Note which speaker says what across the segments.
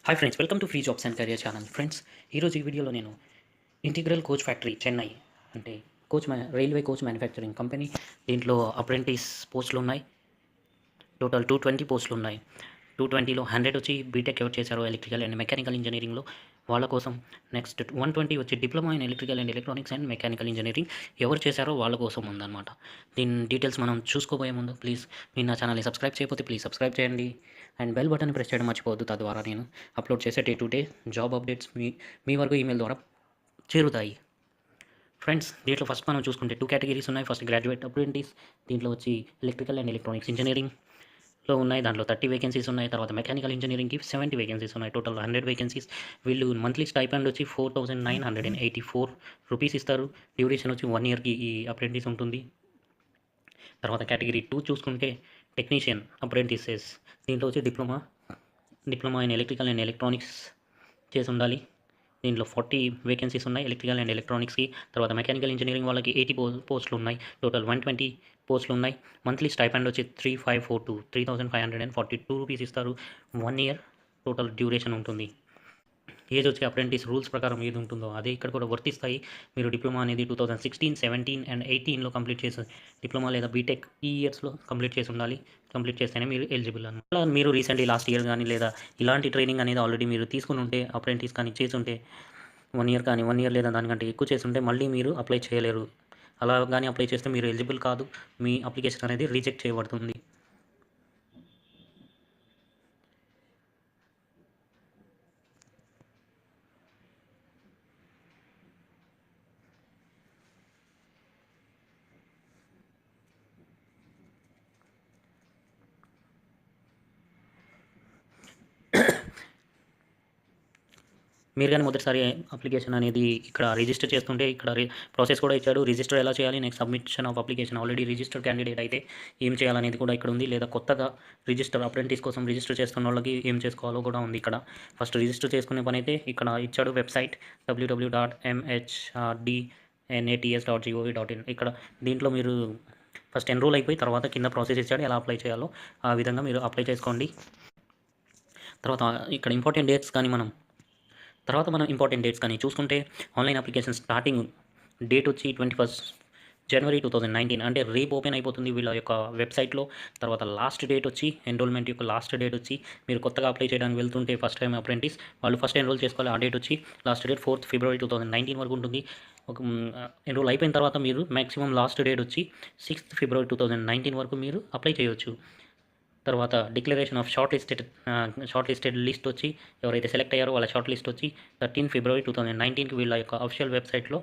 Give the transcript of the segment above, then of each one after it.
Speaker 1: Hi friends, welcome to free jobs and career channel. Friends, ఈరోజు ఈ వీడియోలో నేను ఇంటిగ్రల్ కోచ్ ఫ్యాక్టరీ చెన్నై అంటే రైల్వే కోచ్ మ్యానుఫ్యాక్చరింగ్ కంపెనీ. దీంట్లో అప్రెంటిస్ పోస్టులు ఉన్నాయి. టోటల్ 220 పోస్టులు ఉన్నాయి. 220లో 100 వచ్చి బీటెక్ ఎవరు చేశారో ఎలక్ట్రికల్ అండ్ మెకానికల్ ఇంజనీరింగ్లో వాళ్ళ కోసం. నెక్స్ట్ 120 వచ్చి diploma in electrical and electronics and mechanical engineering ఎవరు చేశారో వాళ్ళ కోసం ఉందన్నమాట. దీని డీటెయిల్స్ మనం చూసుకోబోయే ముందు ప్లీజ్ మీరు నా ఛానల్ని సబ్స్క్రైబ్ చేయకపోతే ప్లీజ్ సబ్స్క్రైబ్ చేయండి అండ్ బెల్ బటన్ ప్రెస్ చేయడం మర్చిపోవద్దు. తద్వారా నేను అప్లోడ్ చేసే day to day job updates మీ వరకు ఈమెయిల్ ద్వారా చేరుతాయి. ఫ్రెండ్స్, దీంట్లో ఫస్ట్ మనం చూసుకుంటే 2 కేటగిరీస్ ఉన్నాయి. ఫస్ట్ గ్రాడ్యుయేట్ అప్రెంటిస్, దీంట్లో వచ్చి ఎలక్ట్రికల్ అండ్ ఎలక్ట్రానిక్స్ ఇంజనీరింగ్లో ఉన్నాయి. దాంట్లో 30 వేకెన్సీస్ ఉన్నాయి. తర్వాత మెకానికల్ ఇంజనీరింగ్కి 70 వేకెన్సీస్ ఉన్నాయి. Total 100 vacancies. వీళ్ళు మంత్లీ స్టైపెండ్ వచ్చి 4,984 రూపీస్ ఇస్తారు. డ్యూరేషన్ వచ్చి 1 ఇయర్కి ఈ అప్రెంటిస్ ఉంటుంది. తర్వాత కేటగిరీ 2 చూసుకుంటే టెక్నీషియన్ అప్రెంటిసెస్. దీంట్లో వచ్చి diploma in electrical and electronics చేసి ఉండాలి. దీంట్లో 40 వేకెన్సీస్ ఉన్నాయి ఎలక్ట్రికల్ అండ్ ఎలక్ట్రానిక్స్కి. తర్వాత మెకానికల్ ఇంజనీరింగ్ వాళ్ళకి 80 పోస్టులు ఉన్నాయి. టోటల్ 120 పోస్టులు ఉన్నాయి. మంత్లీ స్టైపెండ్ వచ్చి 3,542 రూపీస్ ఇస్తారు. 1 ఇయర్ టోటల్ డ్యూరేషన్ ఉంటుంది. ఏజ్ వచ్చి అప్రెంటిస్ రూల్స్ ప్రకారం ఏది ఉంటుందో అదే ఇక్కడ కూడా వర్తిస్తాయి. మీరు డిప్లొమా అనేది 2016, 17 అండ్ 18లో కంప్లీట్ చేసి డిప్లొమా లేదా బీటెక్ ఈ ఇయర్స్లో కంప్లీట్ చేసి ఉండాలి. కంప్లీట్ చేస్తేనే మీరు ఎలిజిబుల్ అన్నమాట. మీరు రీసెంట్లీ లాస్ట్ ఇయర్ కానీ లేదా ఇలాంటి ట్రైనింగ్ అనేది ఆల్రెడీ మీరు తీసుకుని ఉంటే, అప్రెంటిస్ కానీ చేసి ఉంటే 1 ఇయర్ కానీ 1 ఇయర్ లేదా దానికంటే ఎక్కువ చేసి ఉంటే మళ్ళీ మీరు అప్లై చేయలేరు. అలా కానీ అప్లై చేస్తే మీరు ఎలిజిబుల్ కాదు. మీ అప్లికేషన్ అనేది రిజెక్ట్ చేయబడుతుంది. మీరు కానీ మొదటిసారి అప్లికేషన్ అనేది ఇక్కడ రిజిస్టర్ చేస్తుంటే ఇక్కడ ప్రాసెస్ కూడా ఇచ్చాడు. రిజిస్టర్ ఎలా చేయాలి, next submission of application. Already registered candidate అయితే ఏం చేయాలనేది కూడా ఇక్కడ ఉంది. లేదా కొత్తగా అప్రెంటిస్ కోసం రిజిస్టర్ చేస్తున్న వాళ్ళకి ఏం చేసుకోవాలో కూడా ఉంది ఇక్కడ. ఫస్ట్ రిజిస్టర్ చేసుకునే పని అయితే ఇక్కడ ఇచ్చాడు వెబ్సైట్ www.mhrDNATS.gov.in. ఇక్కడ దీంట్లో మీరు ఫస్ట్ ఎన్రోల్ అయిపోయి తర్వాత కింద ప్రాసెస్ ఇచ్చాడు ఎలా అప్లై చేయాలో. ఆ విధంగా మీరు అప్లై చేసుకోండి. తర్వాత ఇక్కడ ఇంపార్టెంట్ డేట్స్ కానీ చూసుకుంటే ఆన్లైన్ అప్లికేషన్ స్టార్టింగ్ డేట్ వచ్చి 21 జనవరి 2019 అంటే రేపు ఓపెన్ అయిపోతుంది వీళ్ళ యొక్క వెబ్సైట్లో. తర్వాత లాస్ట్ డేట్ వచ్చి ఎన్రోల్మెంట్ యొక్క లాస్ట్ డేట్ వచ్చి మీరు కొత్తగా అప్లై చేయడానికి వెళ్తుంటే ఫస్ట్ టైం అప్రెంటిస్ వాళ్ళు ఫస్ట్ ఎన్రోల్ చేసుకోవాలి. ఆ డేట్ వచ్చి లాస్ట్ డేట్ 4th ఫిబ్రవరి 2019 వరకు ఉంటుంది. ఎన్రోల్ అయిపోయిన తర్వాత మీరు మ్యాక్సిమం లాస్ట్ డేట్ వచ్చి 6th ఫిబ్రవరి 2019 వరకు మీరు అప్లై చేయవచ్చు. తర్వాత declaration of short listed list వచ్చి ఎవరైతే సెలెక్ట్ అయ్యారో వాళ్ళ షార్ట్ లిస్ట్ వచ్చి 13 ఫిబ్రవరి 2019కి వీళ్ళ యొక్క అఫిషియల్ వెబ్సైట్లో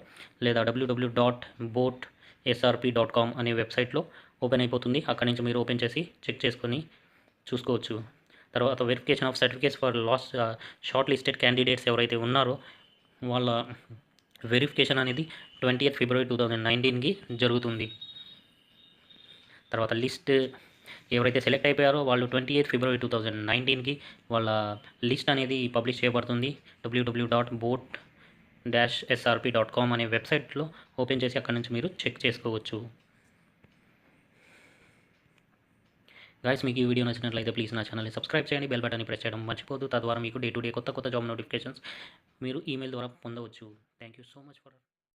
Speaker 1: లేదా www.srp.com అనే వెబ్సైట్లో ఓపెన్ అయిపోతుంది. అక్కడి నుంచి మీరు ఓపెన్ చేసి చెక్ చేసుకొని చూసుకోవచ్చు. తర్వాత verification of certificates for short listed candidates ఎవరైతే ఉన్నారో వాళ్ళ వెరిఫికేషన్ అనేది 20th ఫిబ్రవరి 2019కి జరుగుతుంది. తర్వాత లిస్ట్ ఎవరైతే సెలెక్ట్ అయిపోయారో వాళ్ళు 28th ఫిబ్రవరి 2019కి వాళ్ళ లిస్ట్ అనేది పబ్లిష్ చేయబడుతుంది. www.boat-srp.com అనే వెబ్సైట్లో ఓపెన్ చేసి అక్కడ నుంచి మీరు చెక్ చేసుకోవచ్చు. గైస్, మీకు ఈ వీడియో నచ్చినట్లయితే ప్లీజ్ నా ఛానల్ని సబ్స్క్రైబ్ చేయండి, బెల్ బటన్ని ప్రెస్ చేయడం మర్చిపోద్దు. తద్వారా మీకు డే టు డే కొత్త జాబ్ నోటిఫికేషన్స్ మీరు ఈమెయిల్ ద్వారా పొందవచ్చు. Thank you so much for